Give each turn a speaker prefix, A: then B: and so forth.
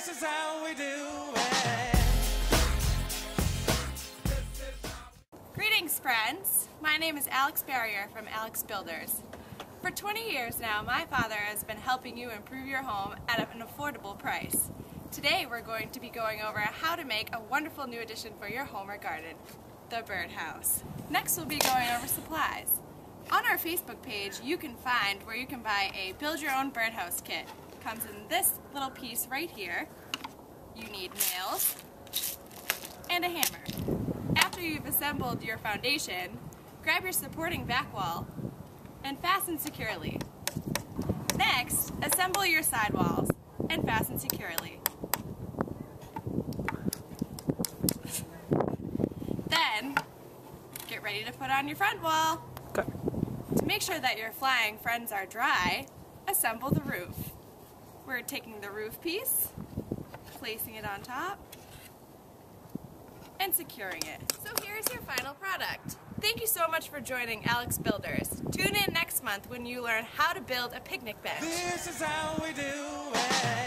A: This is how we do it.
B: Greetings, friends. My name is Alex Barrier from Alex Builders. For 20 years now, my father has been helping you improve your home at an affordable price. Today we're going to be going over how to make a wonderful new addition for your home or garden, the birdhouse. Next we'll be going over supplies. On our Facebook page you can find where you can buy a build your own birdhouse kit. It comes in this little piece right here. You need nails and a hammer. After you've assembled your foundation, grab your supporting back wall and fasten securely. Next, assemble your side walls and fasten securely. Then, get ready to put on your front wall.
C: Okay.
B: To make sure that your flying friends are dry, assemble the roof. We're taking the roof piece, placing it on top, and securing it. So here's your final product. Thank you so much for joining Alex Builders. Tune in next month when you learn how to build a picnic bench.
A: This is how we do it.